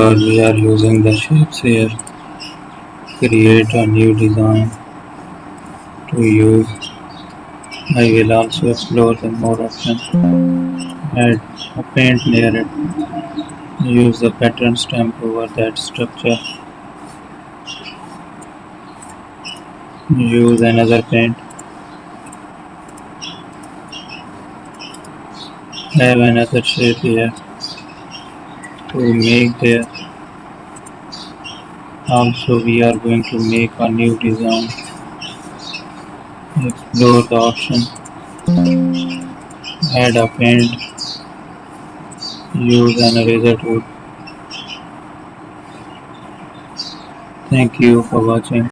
because we are using the shapes here. Create a new design to use. I will also explore the more options. Add a paint near it. Use the pattern stamp over that structure. Use another paint. Have another shape here to make there. Also we are going to make a new design. Explore the option. Add a paint. Use an eraser tool. Thank you for watching.